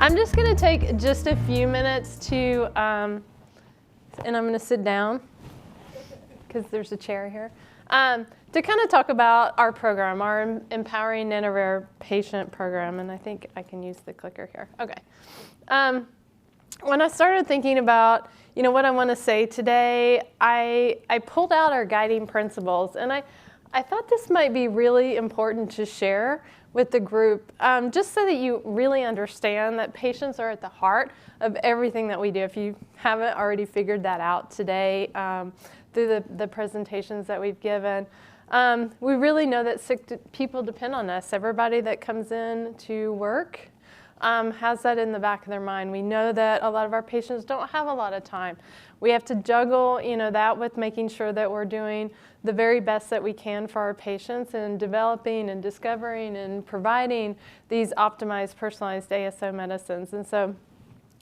I'm just going to take just a few minutes to, and I'm going to sit down because there's a chair here, to kind of talk about our program, our Empowering Nano-rare Patient program. And I think I can use the clicker here. Okay. When I started thinking about, what I want to say today, I pulled out our guiding principles, and I thought this might be really important to share with the group, just so that you really understand that patients are at the heart of everything that we do. If you haven't already figured that out today through the presentations that we've given, we really know that sick people depend on us. Everybody that comes in to work has that in the back of their mind. We know that a lot of our patients don't have a lot of time. We have to juggle, that with making sure that we're doing the very best that we can for our patients and developing and discovering and providing these optimized, personalized ASO medicines. And so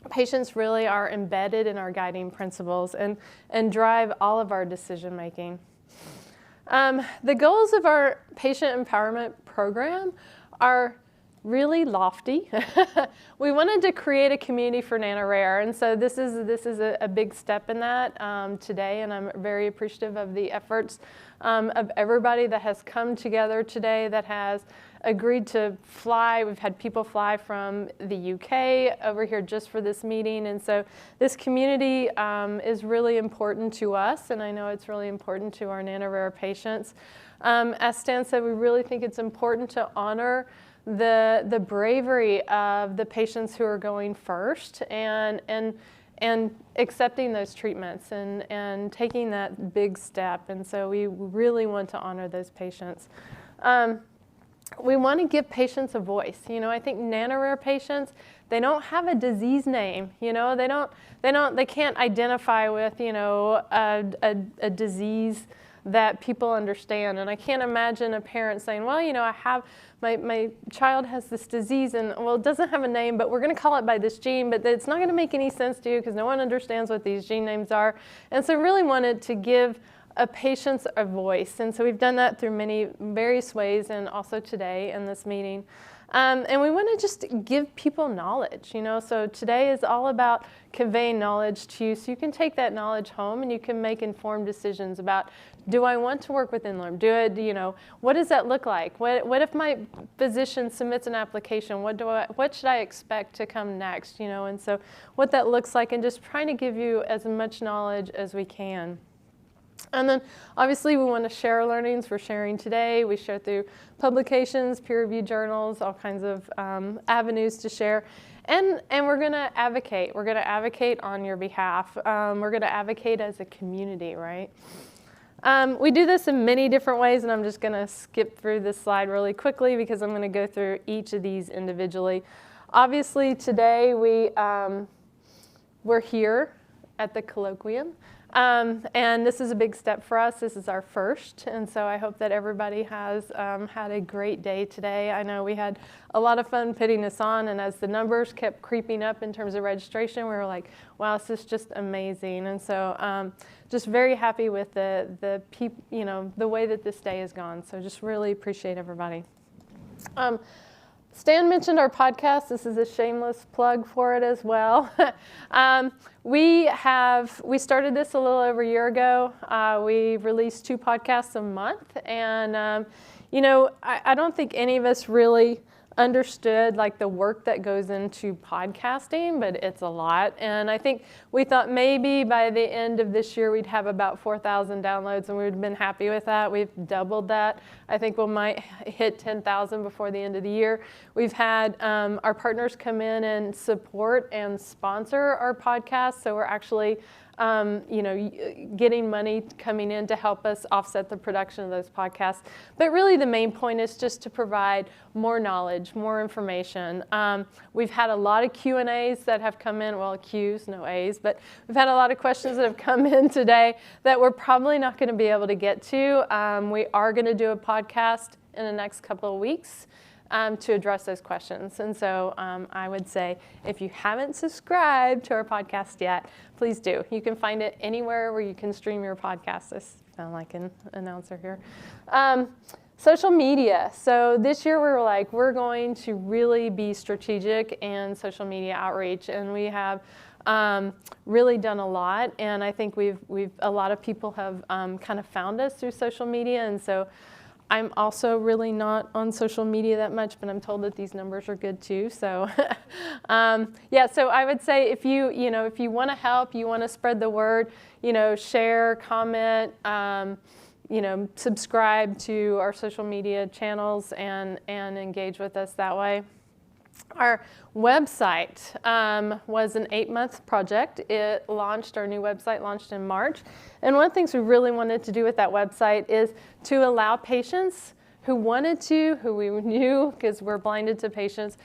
patients really are embedded in our guiding principles and drive all of our decision making. The goals of our patient empowerment program are really lofty. We wanted to create a community for Nano-rare, and so this is a big step in that today, and I'm very appreciative of the efforts of everybody that has come together today, that has agreed to fly. We've had people fly from the UK over here just for this meeting, and so this community is really important to us, and I know it's really important to our Nano-rare patients. As Stan said, we really think it's important to honor the bravery of the patients who are going first and accepting those treatments and taking that big step. And so we really want to honor those patients. We want to give patients a voice. I think Nano-rare patients, they don't have a disease name. They can't identify with a disease that people understand. And I can't imagine a parent saying, well, I have my child has this disease, and well, it doesn't have a name, but we're going to call it by this gene, but it's not going to make any sense to you because no one understands what these gene names are. And so really wanted to give patients a voice. And so we've done that through many various ways, and also today in this meeting. And we want to just give people knowledge, So today is all about conveying knowledge to you, so you can take that knowledge home and you can make informed decisions about, do I want to work with n-Lorem? What does that look like? What if my physician submits an application? What should I expect to come next? And so what that looks like, and just trying to give you as much knowledge as we can. And then obviously we want to share our learnings. We're sharing today. We share through publications, peer-reviewed journals, all kinds of avenues to share. And we're going to advocate. We're going to advocate on your behalf. We're going to advocate as a community, right? We do this in many different ways, and I'm just going to skip through this slide really quickly because I'm going to go through each of these individually. Obviously today we're here at the Colloquium. And this is a big step for us. This is our first, and so I hope that everybody has had a great day today. I know we had a lot of fun putting this on, and as the numbers kept creeping up in terms of registration, we were like, wow, this is just amazing. And so just very happy with the way that this day has gone. So just really appreciate everybody. Stan mentioned our podcast. This is a shameless plug for it as well. We started this a little over a year ago. We released 2 podcasts a month, and I don't think any of us really understood the work that goes into podcasting, but it's a lot. And I think we thought maybe by the end of this year we'd have about 4,000 downloads, and we've been happy with that. We've doubled that. I think we might hit 10,000 before the end of the year. We've had our partners come in and support and sponsor our podcast, so we're actually getting money coming in to help us offset the production of those podcasts. But really the main point is just to provide more knowledge, more information. We've had a lot of Q&As that have come in, well, Q's, no A's, but we've had a lot of questions that have come in today that we're probably not going to be able to get to. We are going to do a podcast in the next couple of weeks to address those questions. And so I would say if you haven't subscribed to our podcast yet, please do. You can find it anywhere where you can stream your podcast. I sound like an announcer here. Social media. So this year we were like, we're going to really be strategic in social media outreach, and we have really done a lot. And I think a lot of people have kind of found us through social media, and so I'm also really not on social media that much, but I'm told that these numbers are good too. So yeah, so I would say if you want to help, you want to spread the word, share, comment, subscribe to our social media channels and engage with us that way. Our website was an 8-month project. Our new website launched in March. And one of the things we really wanted to do with that website is to allow patients who wanted to, who we knew, because we're blinded to patients,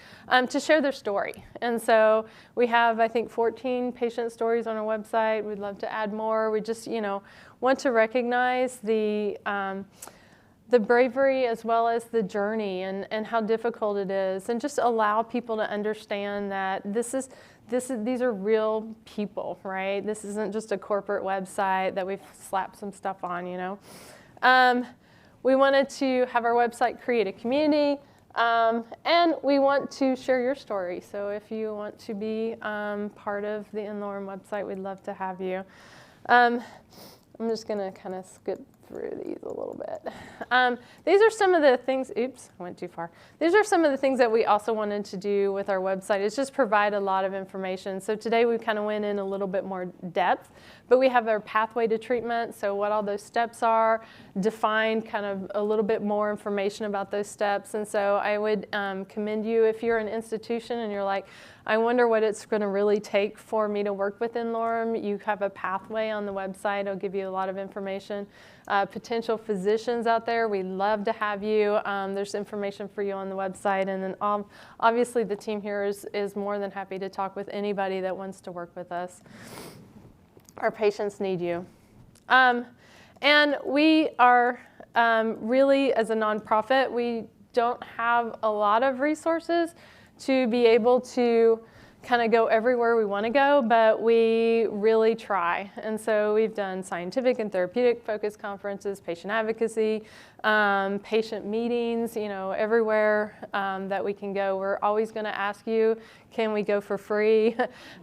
to share their story. And so we have, I think, 14 patient stories on our website. We'd love to add more. We just, want to recognize the bravery as well as the journey and how difficult it is, and just allow people to understand that these are real people, right? This isn't just a corporate website that we've slapped some stuff on, We wanted to have our website create a community, and we want to share your story. So if you want to be part of the n-Lorem website, we'd love to have you. I'm just going to kind of skip through these a little bit. These are some of the things, oops, I went too far. These are some of the things that we also wanted to do with our website, is just provide a lot of information. So today we kind of went in a little bit more depth, but we have our pathway to treatment, so what all those steps are, define kind of a little bit more information about those steps. And so I would commend you if you're an institution and you're like, I wonder what it's going to really take for me to work with n-Lorem. You have a pathway on the website. It'll give you a lot of information. Potential physicians out there, we'd love to have you. There's information for you on the website. And then obviously the team here is more than happy to talk with anybody that wants to work with us. Our patients need you. And we are really, as a nonprofit, we don't have a lot of resources to be able to kind of go everywhere we want to go, but we really try. And so we've done scientific and therapeutic focus conferences, patient advocacy, patient meetings, everywhere that we can go. We're always going to ask you, can we go for free?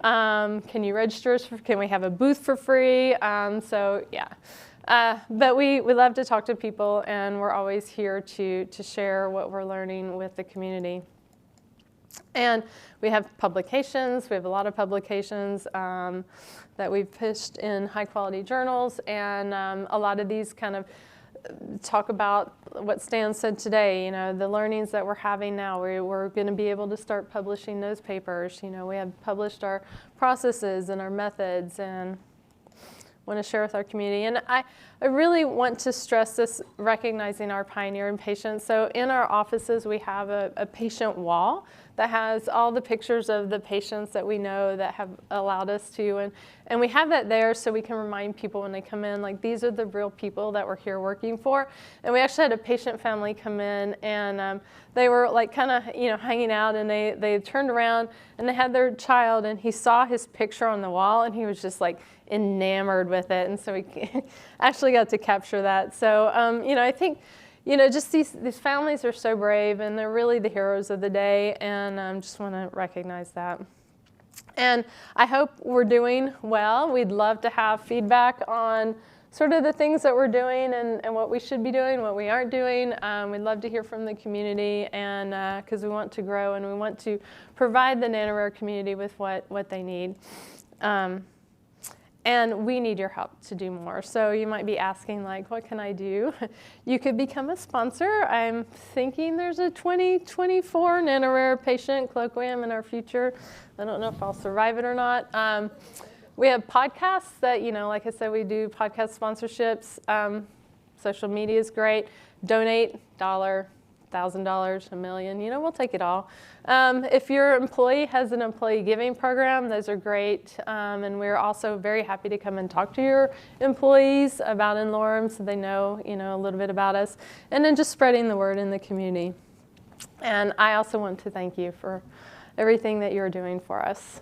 Can you register us? Can we have a booth for free? So yeah. But we love to talk to people, and we're always here to share what we're learning with the community. And we have publications. We have a lot of publications that we've pushed in high-quality journals, and a lot of these kind of talk about what Stan said today, the learnings that we're having now. We're going to be able to start publishing those papers. We have published our processes and our methods, and want to share with our community. And I really want to stress this, recognizing our pioneering patients. So in our offices, we have a patient wall that has all the pictures of the patients that we know that have allowed us to. And we have that there so we can remind people when they come in, like, these are the real people that we're here working for. And we actually had a patient family come in, and they were like kind of, hanging out, and they turned around and they had their child, and he saw his picture on the wall, and he was just like enamored with it. And so we actually got to capture that. So, I think, just these families are so brave, and they're really the heroes of the day, and just want to recognize that. And I hope we're doing well. We'd love to have feedback on sort of the things that we're doing and what we should be doing, what we aren't doing. We'd love to hear from the community, and because we want to grow and we want to provide the Nano-rare community with what they need. And we need your help to do more. So you might be asking, like, what can I do? You could become a sponsor. I'm thinking there's a 2024 Nano-rare patient colloquium in our future. I don't know if I'll survive it or not. We have podcasts that, like I said, we do podcast sponsorships. Social media is great. Donate $1, $1,000, $1 million, we'll take it all. If your employee has an employee giving program, those are great. And we're also very happy to come and talk to your employees about n-Lorem so they know, a little bit about us. And then just spreading the word in the community. And I also want to thank you for everything that you're doing for us.